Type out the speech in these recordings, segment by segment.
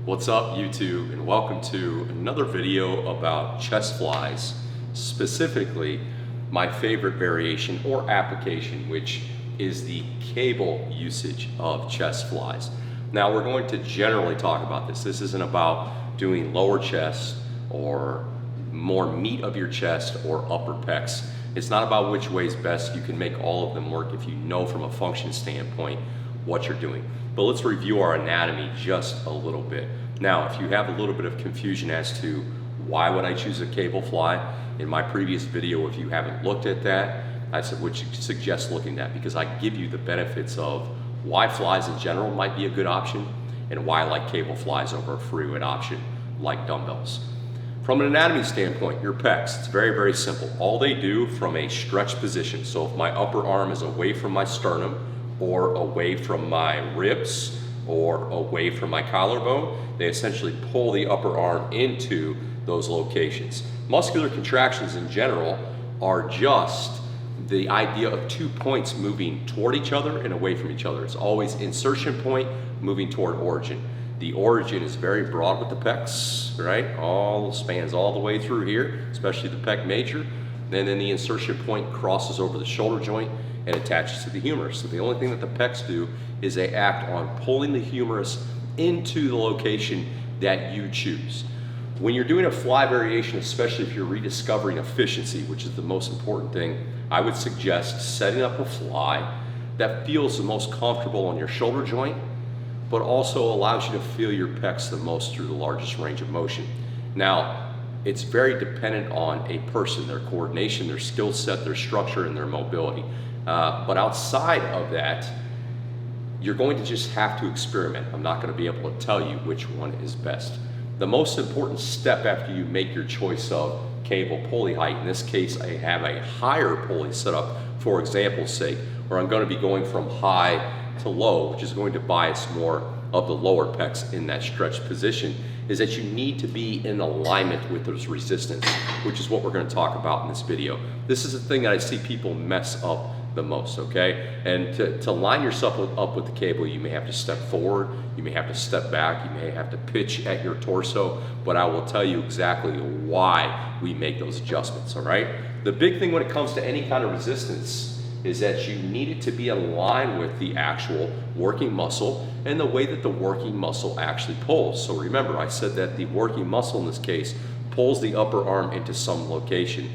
What's up, YouTube, and welcome to another video about chest flies, specifically my favorite variation or application, which is the cable usage of chest flies. Now, we're going to generally talk about this. This isn't about doing lower chest or more meat of your chest or upper pecs. It's not about which way is best. You can make all of them work if you know from a function standpoint what you're doing. But let's review our anatomy just a little bit. Now, if you have a little bit of confusion as to why would I choose a cable fly, in my previous video, if you haven't looked at that, I would suggest looking at that, because I give you the benefits of why flies in general might be a good option and why I like cable flies over a freeweight option like dumbbells. From an anatomy standpoint, your pecs, it's very, very simple. All they do from a stretch position, so if my upper arm is away from my sternum or away from my ribs or away from my collarbone, they essentially pull the upper arm into those locations. Muscular contractions in general are just the idea of 2 points moving toward each other and away from each other. It's always insertion point moving toward origin. The origin is very broad with the pecs, right? All spans all the way through here, especially the pec major. And then the insertion point crosses over the shoulder joint and attaches to the humerus. So the only thing that the pecs do is they act on pulling the humerus into the location that you choose. When you're doing a fly variation, especially if you're rediscovering efficiency, which is the most important thing, I would suggest setting up a fly that feels the most comfortable on your shoulder joint, but also allows you to feel your pecs the most through the largest range of motion. Now, it's very dependent on a person, their coordination, their skill set, their structure, and their mobility. But outside of that, you're going to just have to experiment. I'm not going to be able to tell you which one is best. The most important step after you make your choice of cable pulley height, in this case I have a higher pulley set up for example's sake, where I'm going to be going from high to low, which is going to bias more of the lower pecs in that stretch position, is that you need to be in alignment with those resistance, which is what we're going to talk about in this video. This is the thing that I see people mess up the most, okay? And to line yourself up with the cable, you may have to step forward, you may have to step back, you may have to pitch at your torso, but I will tell you exactly why we make those adjustments, all right? The big thing when it comes to any kind of resistance is that you need it to be in line with the actual working muscle and the way that the working muscle actually pulls. So remember, I said that the working muscle in this case pulls the upper arm into some location.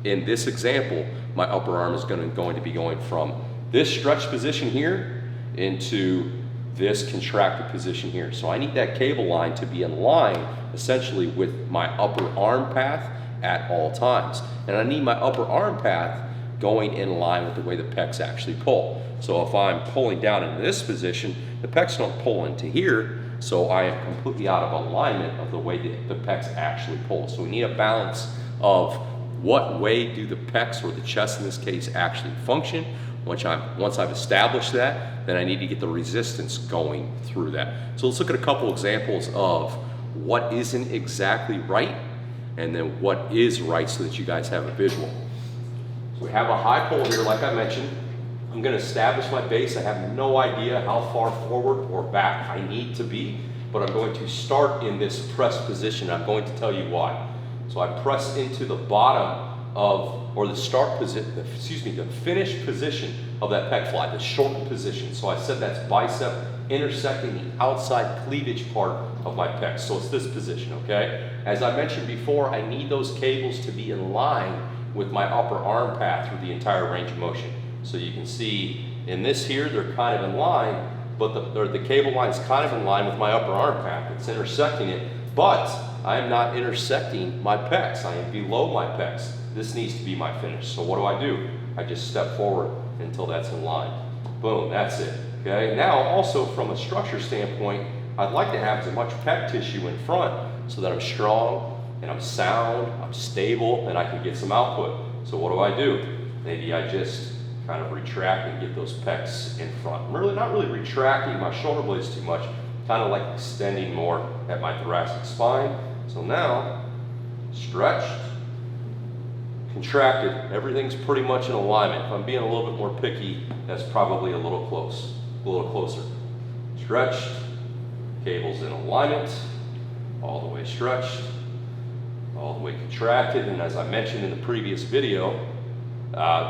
In this example, my upper arm is going to be going from this stretch position here into this contracted position here. So I need that cable line to be in line essentially with my upper arm path at all times. And I need my upper arm path going in line with the way the pecs actually pull. So if I'm pulling down in this position, the pecs don't pull into here, so I am completely out of alignment of the way that the pecs actually pull. So we need a balance of what way do the pecs, or the chest in this case, actually function. Once I've established that, then I need to get the resistance going through that. So let's look at a couple examples of what isn't exactly right and then what is right, so that you guys have a visual. So we have a high pull here, like I mentioned. I'm going to establish my base. I have no idea how far forward or back I need to be, but I'm going to start in this press position. I'm going to tell you why. So I press into the bottom of, or the start position, the finish position of that pec fly, the shortened position. So I said that's bicep intersecting the outside cleavage part of my pecs. So it's this position, okay? As I mentioned before, I need those cables to be in line with my upper arm path through the entire range of motion. So you can see in this here, they're kind of in line, but the cable line is kind of in line with my upper arm path. It's intersecting it, but I am not intersecting my pecs. I am below my pecs. This needs to be my finish. So what do? I just step forward until that's in line. Boom, that's it, okay? Now, also from a structure standpoint, I'd like to have as much pec tissue in front so that I'm strong and I'm sound, I'm stable, and I can get some output. So what do? Maybe I just kind of retract and get those pecs in front. I'm not really retracting my shoulder blades too much, kind of like extending more at my thoracic spine. So now, stretched, contracted, everything's pretty much in alignment. If I'm being a little bit more picky, that's probably a little closer. Stretched, Cable's in alignment, all the way stretched, all the way contracted, and as I mentioned in the previous video,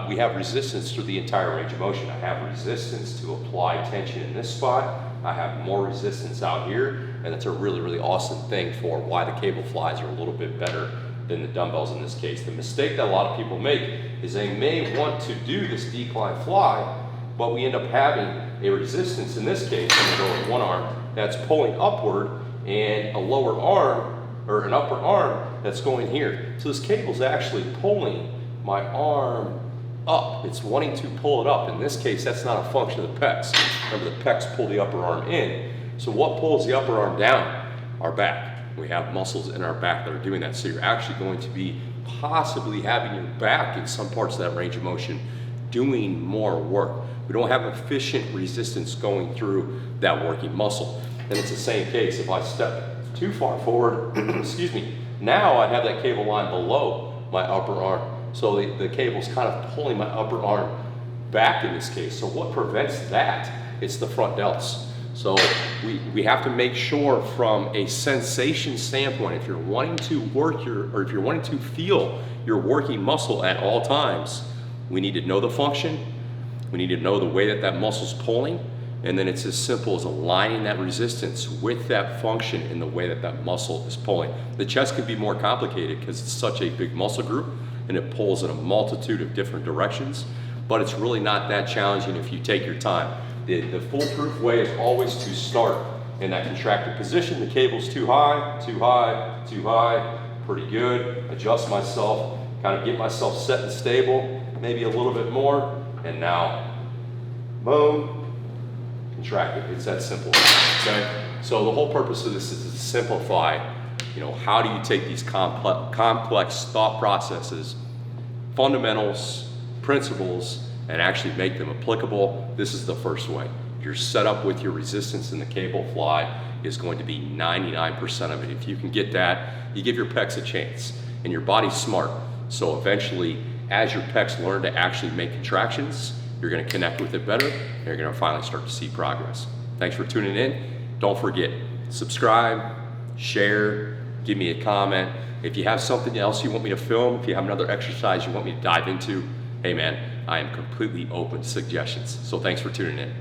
we have resistance through the entire range of motion. I have resistance to apply tension in this spot. I have more resistance out here, and it's a really, really awesome thing for why the cable flies are a little bit better than the dumbbells in this case. The mistake that a lot of people make is they may want to do this decline fly, but we end up having a resistance in this case, I'm gonna go with one arm, that's pulling upward, and a lower arm, or an upper arm, that's going here. So this cable's actually pulling my arm up. It's wanting to pull it up. In this case, that's not a function of the pecs. Remember, the pecs pull the upper arm in. So what pulls the upper arm down? Our back. We have muscles in our back that are doing that. So you're actually going to be possibly having your back in some parts of that range of motion doing more work. We don't have efficient resistance going through that working muscle. And it's the same case. If I step too far forward, excuse me, now I have that cable line below my upper arm. So the cable's kind of pulling my upper arm back in this case. So what prevents that? It's the front delts. So we have to make sure from a sensation standpoint, if you're wanting to work or if you're wanting to feel your working muscle at all times, we need to know the function. We need to know the way that that muscle's pulling. And then it's as simple as aligning that resistance with that function in the way that that muscle is pulling. The chest can be more complicated because it's such a big muscle group and it pulls in a multitude of different directions, but it's really not that challenging if you take your time. The foolproof way is always to start in that contracted position. The cable's too high, too high, too high, pretty good. Adjust myself, kind of get myself set and stable, maybe a little bit more, and now, boom, contract it. It's that simple, okay? So the whole purpose of this is to simplify, how do you take these complex thought processes, fundamentals, principles, and actually make them applicable. This is the first way. Your setup with your resistance in the cable fly is going to be 99% of it. If you can get that, you give your pecs a chance, and your body's smart. So eventually, as your pecs learn to actually make contractions, you're gonna connect with it better, and you're gonna finally start to see progress. Thanks for tuning in. Don't forget, subscribe, share, give me a comment. If you have something else you want me to film, if you have another exercise you want me to dive into, hey man, I am completely open to suggestions. So thanks for tuning in.